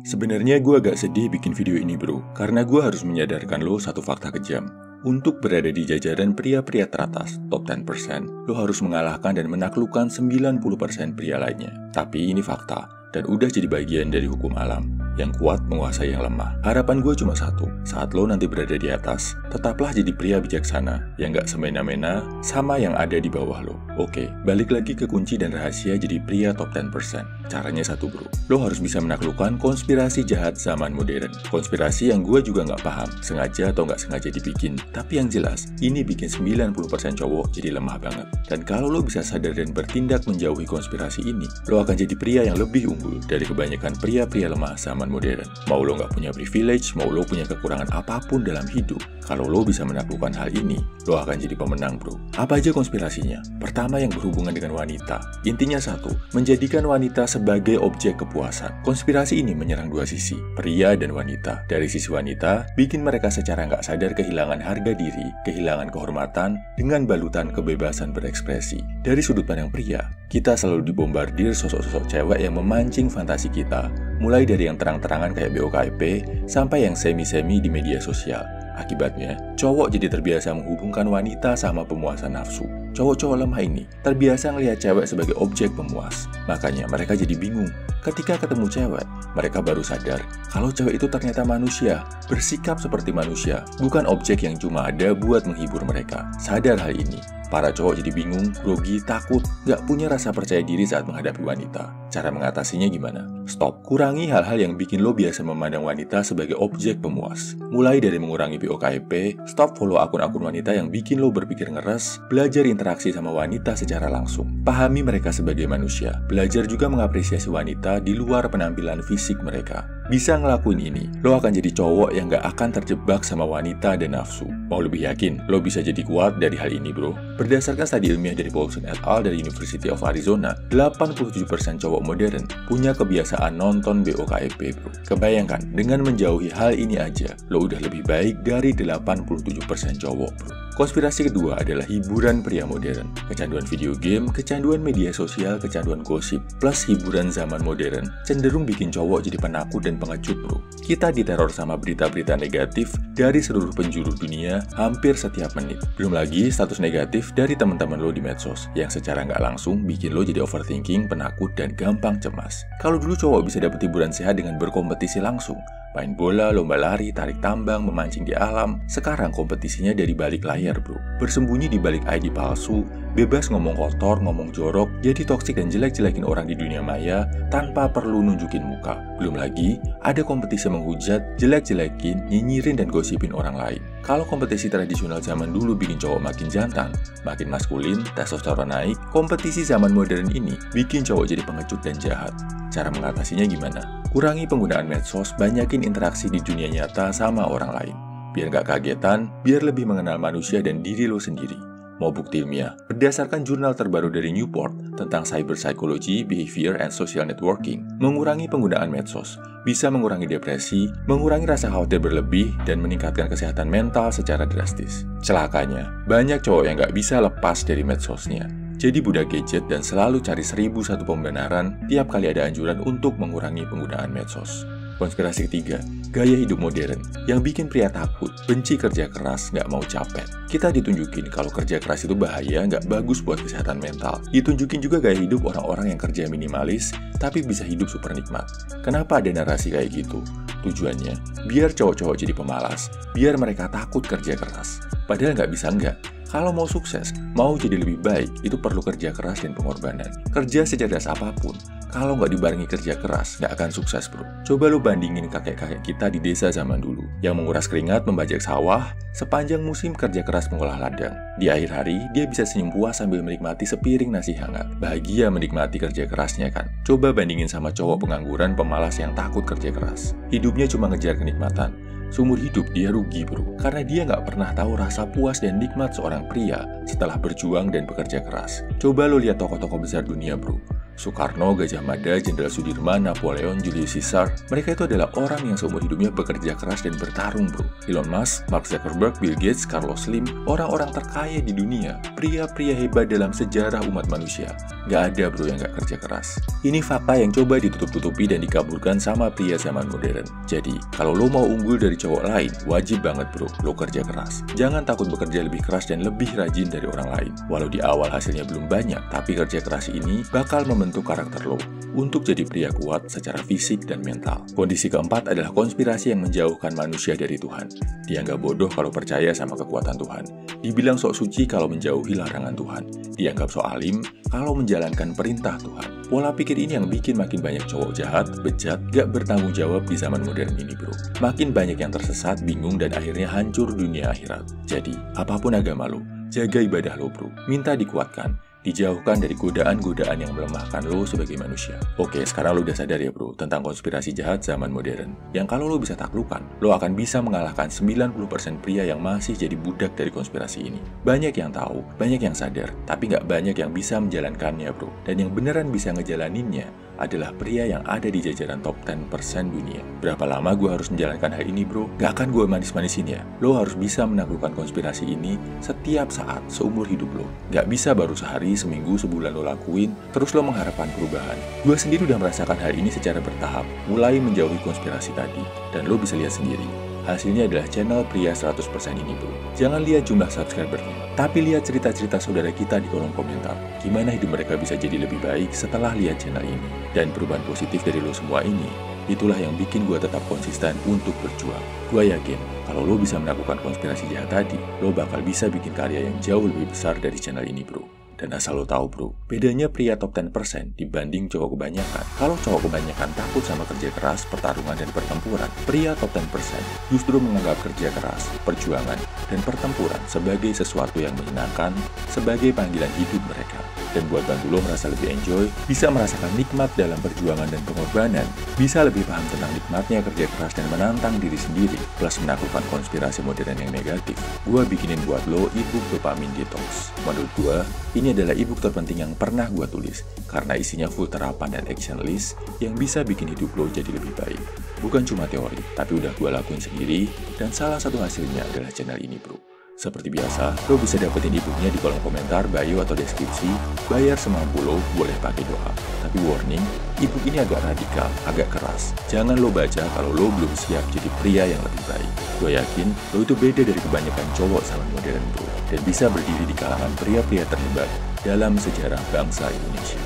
Sebenarnya gue agak sedih bikin video ini bro, karena gue harus menyadarkan lo satu fakta kejam. Untuk berada di jajaran pria-pria teratas, top 10%, lo harus mengalahkan dan menaklukkan 90% pria lainnya. Tapi ini fakta, dan udah jadi bagian dari hukum alam. Yang kuat menguasai yang lemah. Harapan gue cuma satu, saat lo nanti berada di atas, tetaplah jadi pria bijaksana, yang gak semena-mena sama yang ada di bawah lo. Oke, balik lagi ke kunci dan rahasia jadi pria top 10%. Caranya satu bro, lo harus bisa menaklukkan konspirasi jahat zaman modern. Konspirasi yang gue juga gak paham, sengaja atau gak sengaja dibikin. Tapi yang jelas, ini bikin 90% cowok jadi lemah banget. Dan kalau lo bisa sadar dan bertindak menjauhi konspirasi ini, lo akan jadi pria yang lebih unggul dari kebanyakan pria-pria lemah zaman modern. Mau lo nggak punya privilege, mau lo punya kekurangan apapun dalam hidup, kalau lo bisa menaklukkan hal ini, lo akan jadi pemenang bro. Apa aja konspirasinya? Pertama yang berhubungan dengan wanita. Intinya satu, menjadikan wanita sebagai objek kepuasan. Konspirasi ini menyerang dua sisi, pria dan wanita. Dari sisi wanita, bikin mereka secara nggak sadar kehilangan harga diri, kehilangan kehormatan, dengan balutan kebebasan berekspresi. Dari sudut pandang pria, kita selalu dibombardir sosok-sosok cewek yang memancing fantasi kita, mulai dari yang terang-terangan kayak BOKIP, sampai yang semi-semi di media sosial. Akibatnya, cowok jadi terbiasa menghubungkan wanita sama pemuasan nafsu. Cowok-cowok lemah ini terbiasa ngelihat cewek sebagai objek pemuas. Makanya mereka jadi bingung. Ketika ketemu cewek, mereka baru sadar kalau cewek itu ternyata manusia, bersikap seperti manusia, bukan objek yang cuma ada buat menghibur mereka. Sadar hal ini, para cowok jadi bingung, grogi, takut, gak punya rasa percaya diri saat menghadapi wanita. Cara mengatasinya gimana? Stop. Kurangi hal-hal yang bikin lo biasa memandang wanita sebagai objek pemuas. Mulai dari mengurangi BOKIP, stop follow akun-akun wanita yang bikin lo berpikir ngeres, belajar interaksi sama wanita secara langsung. Pahami mereka sebagai manusia. Belajar juga mengapresiasi wanita di luar penampilan fisik mereka. Bisa ngelakuin ini, lo akan jadi cowok yang gak akan terjebak sama wanita dan nafsu. Mau lebih yakin, lo bisa jadi kuat dari hal ini bro. Berdasarkan studi ilmiah dari Paulson et al. Dari University of Arizona, 87% cowok modern punya kebiasaan nonton BOKIP bro. Kebayangkan, dengan menjauhi hal ini aja, lo udah lebih baik dari 87% cowok bro. Konspirasi kedua adalah hiburan pria modern. Kecanduan video game, kecanduan media sosial, kecanduan gosip, plus hiburan zaman modern cenderung bikin cowok jadi penakut dan pengecut bro. Kita diteror sama berita-berita negatif dari seluruh penjuru dunia hampir setiap menit. Belum lagi status negatif dari teman-teman lo di medsos yang secara nggak langsung bikin lo jadi overthinking, penakut, dan gampang cemas. Kalau dulu cowok bisa dapet hiburan sehat dengan berkompetisi langsung, main bola, lomba lari, tarik tambang, memancing di alam. Sekarang kompetisinya dari balik layar bro. Bersembunyi di balik ID palsu, bebas ngomong kotor, ngomong jorok, jadi toksik dan jelek-jelekin orang di dunia maya tanpa perlu nunjukin muka. Belum lagi, ada kompetisi menghujat, jelek-jelekin, nyinyirin dan gosipin orang lain. Kalau kompetisi tradisional zaman dulu bikin cowok makin jantan, makin maskulin, testosteron naik, kompetisi zaman modern ini bikin cowok jadi pengecut dan jahat. Cara mengatasinya gimana? Kurangi penggunaan medsos, banyakin interaksi di dunia nyata sama orang lain. Biar gak kagetan, biar lebih mengenal manusia dan diri lo sendiri. Mau bukti ilmiah? Berdasarkan jurnal terbaru dari Newport tentang cyber psychology, behavior, and social networking, mengurangi penggunaan medsos bisa mengurangi depresi, mengurangi rasa khawatir berlebih, dan meningkatkan kesehatan mental secara drastis. Celakanya, banyak cowok yang gak bisa lepas dari medsosnya. Jadi budak gadget dan selalu cari 1001 pembenaran tiap kali ada anjuran untuk mengurangi penggunaan medsos. Konspirasi ketiga, gaya hidup modern yang bikin pria takut, benci kerja keras, nggak mau capek. Kita ditunjukin kalau kerja keras itu bahaya, nggak bagus buat kesehatan mental. Ditunjukin juga gaya hidup orang-orang yang kerja minimalis, tapi bisa hidup super nikmat. Kenapa ada narasi kayak gitu? Tujuannya, biar cowok-cowok jadi pemalas, biar mereka takut kerja keras. Padahal nggak bisa nggak. Kalau mau sukses, mau jadi lebih baik, itu perlu kerja keras dan pengorbanan. Kerja secerdas apapun, kalau nggak dibarengi kerja keras, nggak akan sukses bro. Coba lo bandingin kakek-kakek kita di desa zaman dulu, yang menguras keringat membajak sawah, sepanjang musim kerja keras mengolah ladang. Di akhir hari, dia bisa senyum puas sambil menikmati sepiring nasi hangat. Bahagia menikmati kerja kerasnya kan? Coba bandingin sama cowok pengangguran pemalas yang takut kerja keras. Hidupnya cuma ngejar kenikmatan. Seumur hidup dia rugi bro, karena dia nggak pernah tahu rasa puas dan nikmat seorang pria setelah berjuang dan bekerja keras. Coba lo lihat tokoh-tokoh besar dunia bro. Soekarno, Gajah Mada, Jenderal Sudirman, Napoleon, Julius Caesar, mereka itu adalah orang yang seumur hidupnya bekerja keras dan bertarung, bro. Elon Musk, Mark Zuckerberg, Bill Gates, Carlos Slim, orang-orang terkaya di dunia, pria-pria hebat dalam sejarah umat manusia. Gak ada, bro, yang gak kerja keras. Ini fakta yang coba ditutup-tutupi dan dikaburkan sama pria zaman modern. Jadi, kalau lo mau unggul dari cowok lain, wajib banget, bro, lo kerja keras. Jangan takut bekerja lebih keras dan lebih rajin dari orang lain. Walau di awal hasilnya belum banyak, tapi kerja keras ini bakal membentuk karakter lo untuk jadi pria kuat secara fisik dan mental. Kondisi keempat adalah konspirasi yang menjauhkan manusia dari Tuhan. Dianggap bodoh kalau percaya sama kekuatan Tuhan. Dibilang sok suci kalau menjauhi larangan Tuhan. Dianggap sok alim kalau menjalankan perintah Tuhan. Pola pikir ini yang bikin makin banyak cowok jahat, bejat, gak bertanggung jawab di zaman modern ini, bro. Makin banyak yang tersesat, bingung, dan akhirnya hancur dunia akhirat. Jadi, apapun agama lo, jaga ibadah lo, bro. Minta dikuatkan. Dijauhkan dari godaan-godaan yang melemahkan lo sebagai manusia. Oke, sekarang lo udah sadar ya, bro, tentang konspirasi jahat zaman modern. Yang kalau lo bisa taklukkan, lo akan bisa mengalahkan 90% pria yang masih jadi budak dari konspirasi ini. Banyak yang tahu, banyak yang sadar, tapi nggak banyak yang bisa menjalankannya, bro. Dan yang beneran bisa ngejalaninnya adalah pria yang ada di jajaran top 10% dunia. Berapa lama gue harus menjalankan hal ini, bro? Gak akan gue manis-manisin ya. Lo harus bisa menaklukkan konspirasi ini setiap saat, seumur hidup lo. Gak bisa baru sehari, seminggu, sebulan lo lakuin, terus lo mengharapkan perubahan. Gue sendiri udah merasakan hal ini secara bertahap, mulai menjauhi konspirasi tadi. Dan lo bisa lihat sendiri. Hasilnya adalah channel pria 100% ini, bro. Jangan lihat jumlah subscribernya, tapi lihat cerita-cerita saudara kita di kolom komentar. Gimana hidup mereka bisa jadi lebih baik setelah lihat channel ini. Dan perubahan positif dari lo semua ini, itulah yang bikin gue tetap konsisten untuk berjuang. Gue yakin, kalau lo bisa melakukan konspirasi jahat tadi, lo bakal bisa bikin karya yang jauh lebih besar dari channel ini, bro. Dan asal lo tahu, bro, bedanya pria top 10% dibanding cowok kebanyakan. Kalau cowok kebanyakan takut sama kerja keras, pertarungan, dan pertempuran, pria top 10% justru menganggap kerja keras, perjuangan, dan pertempuran sebagai sesuatu yang menyenangkan, sebagai panggilan hidup mereka. Dan buat bantu lo merasa lebih enjoy, bisa merasakan nikmat dalam perjuangan dan pengorbanan, bisa lebih paham tentang nikmatnya kerja keras dan menantang diri sendiri, plus menaklukkan konspirasi modern yang negatif, gue bikinin buat lo ebook Dopamin Detox. Menurut gue, ini adalah ebook terpenting yang pernah gue tulis, karena isinya full terapan dan action list yang bisa bikin hidup lo jadi lebih baik. Bukan cuma teori, tapi udah gue lakuin sendiri, dan salah satu hasilnya adalah channel ini, bro. Seperti biasa, lo bisa dapetin ebooknya di kolom komentar, bio, atau deskripsi. Bayar semampu lo, boleh pakai doa. Tapi warning, ebook ini agak radikal, agak keras. Jangan lo baca kalau lo belum siap jadi pria yang lebih baik. Gue yakin, lo itu beda dari kebanyakan cowok zaman modern, bro. Dan bisa berdiri di kalangan pria-pria terhebat dalam sejarah bangsa Indonesia.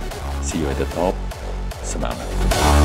See you at the top. Semangat!